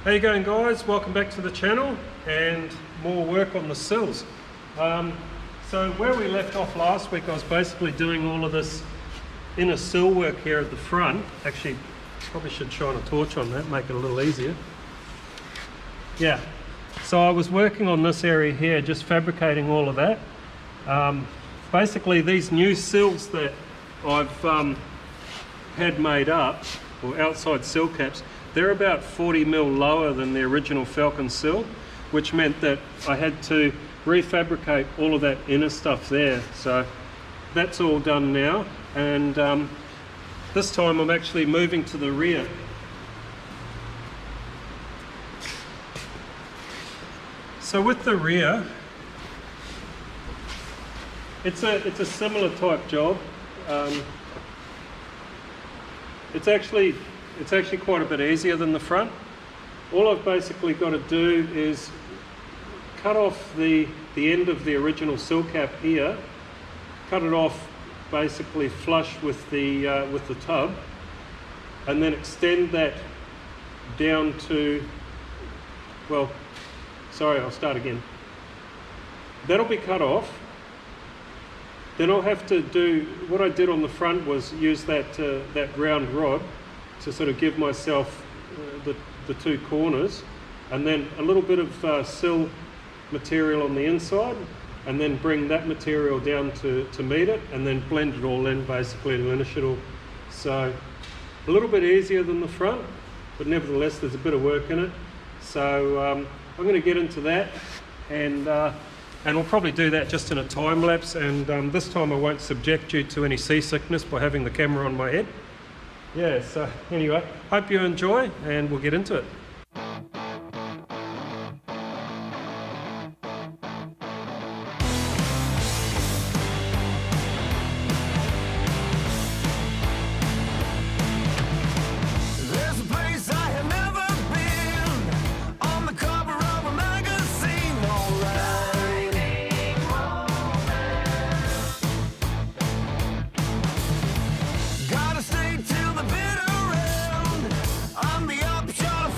How you going, guys? Welcome back to the channel and more work on the sills. So where we left off last week, I was basically doing all of this inner sill work here at the front. Actually, probably should shine a torch on that, make it a little easier. Yeah, so I was working on this area here, just fabricating all of that. Basically these new sills that I've had made up, or outside sill caps, they're about 40mm lower than the original Falcon sill, which meant that I had to refabricate all of that inner stuff there. So that's all done now, and this time I'm actually moving to the rear. So with the rear, it's a similar type job. It's actually quite a bit easier than the front. All I've basically got to do is cut off the end of the original sill cap here, cut it off basically flush with the tub, and then extend that down to, well, sorry, I'll start again. That'll be cut off. Then I'll have to do, what I did on the front was use that round rod to sort of give myself the two corners, and then a little bit of sill material on the inside, and then bring that material down to meet it, and then blend it all in basically to finish it all. So a little bit easier than the front, but nevertheless there's a bit of work in it. So I'm going to get into that, and we'll probably do that just in a time lapse, and this time I won't subject you to any seasickness by having the camera on my head. Yeah, so anyway, hope you enjoy, and we'll get into it. Gotta stay till the bitter end. I'm the upshot of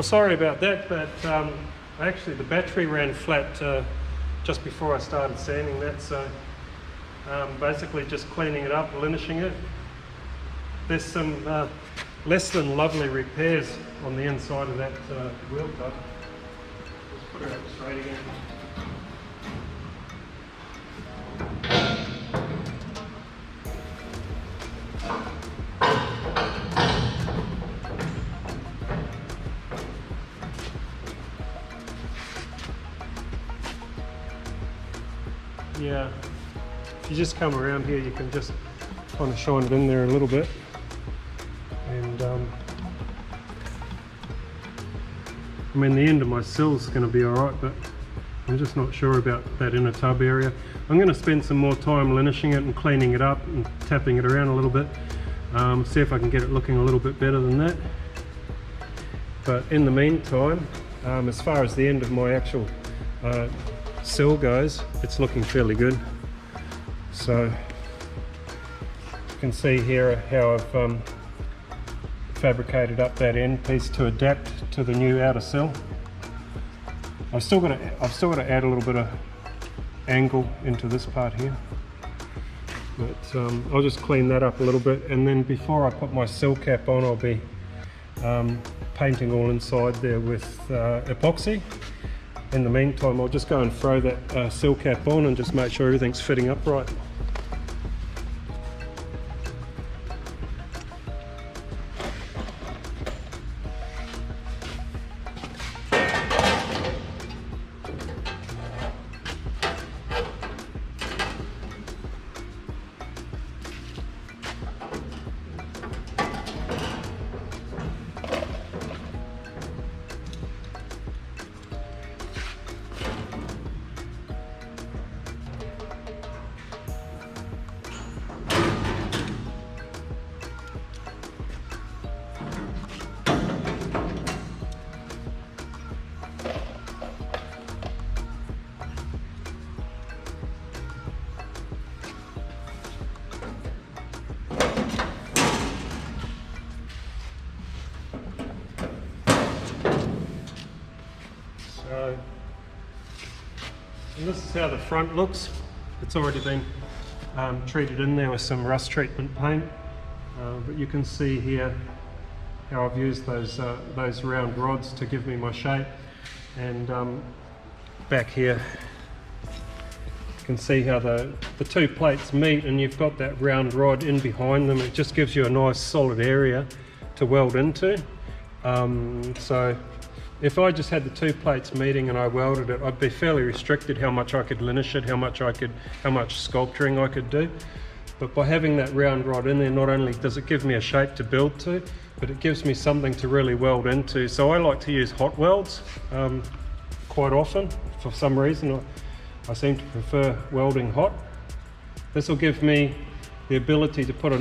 Well, sorry about that, but actually the battery ran flat just before I started sanding that, so basically just cleaning it up, linishing it. There's some less than lovely repairs on the inside of that wheel top. Let's put it up straight again. Yeah, if you just come around here, you can just kind of shine it in there a little bit. And I mean, the end of my sill's going to be alright, but I'm just not sure about that inner tub area. I'm going to spend some more time linishing it and cleaning it up and tapping it around a little bit. See if I can get it looking a little bit better than that. But in the meantime, as far as the end of my actual sill goes, it's looking fairly good. So you can see here how I've fabricated up that end piece to adapt to the new outer sill. I've still got to add a little bit of angle into this part here, but I'll just clean that up a little bit, and then before I put my sill cap on, I'll be painting all inside there with epoxy. In the meantime, I'll just go and throw that sill cap on and just make sure everything's fitting up right. And this is how the front looks. It's already been treated in there with some rust treatment paint, but you can see here how I've used those round rods to give me my shape. And back here you can see how the two plates meet, and you've got that round rod in behind them. It just gives you a nice solid area to weld into. So if I just had the two plates meeting and I welded it, I'd be fairly restricted how much I could linish it, how much sculpturing I could do. But by having that round rod in there, not only does it give me a shape to build to, but it gives me something to really weld into. So I like to use hot welds quite often. For some reason, I seem to prefer welding hot. This will give me the ability to put a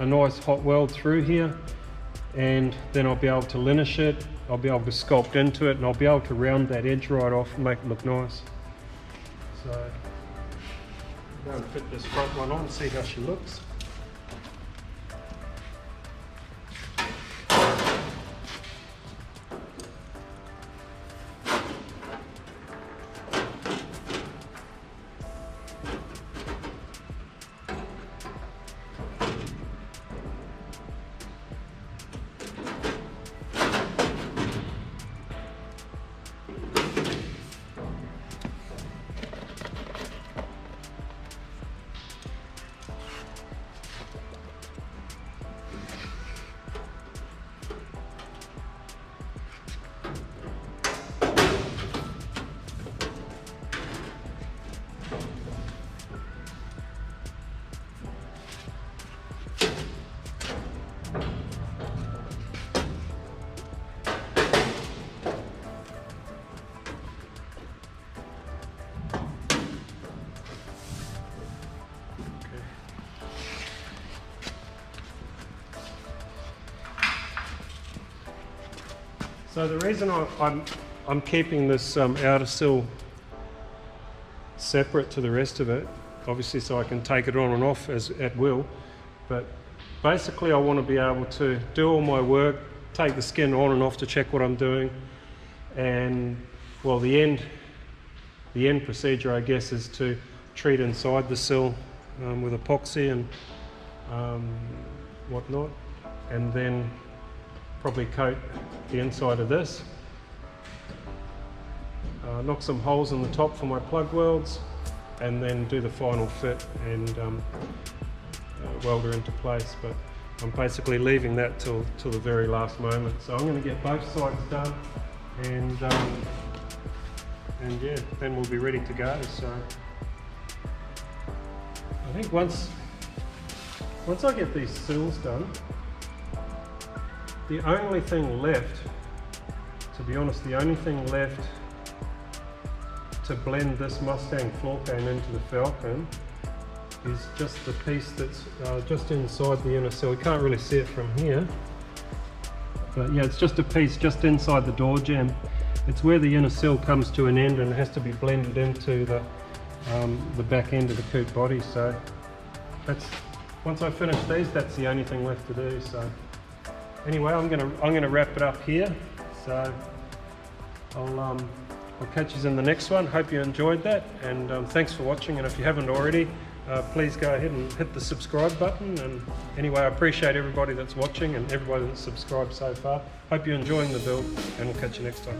nice hot weld through here, and then I'll be able to linish it, I'll be able to sculpt into it, and I'll be able to round that edge right off and make it look nice. So I'm going to fit this front one on and see how she looks. So the reason I'm keeping this outer sill separate to the rest of it, obviously so I can take it on and off at will, but basically I want to be able to do all my work take the skin on and off to check what I'm doing, and well, the end procedure, I guess, is to treat inside the sill with epoxy and whatnot, and then probably coat the inside of this, knock some holes in the top for my plug welds, and then do the final fit and weld her into place. But I'm basically leaving that till the very last moment. So I'm going to get both sides done, and yeah, then we'll be ready to go. So I think once I get these sills done, the only thing left, to be honest, the only thing left to blend this Mustang Floorpan into the Falcon is just the piece that's just inside the inner sill. You can't really see it from here, but yeah, it's just a piece just inside the door jamb. It's where the inner sill comes to an end and it has to be blended into the back end of the coupe body. So that's, once I finish these, that's the only thing left to do. So anyway, I'm gonna wrap it up here. So I'll catch you in the next one. Hope you enjoyed that, and thanks for watching. And if you haven't already, please go ahead and hit the subscribe button. And anyway, I appreciate everybody that's watching and everybody that's subscribed so far. Hope you're enjoying the build, and we'll catch you next time.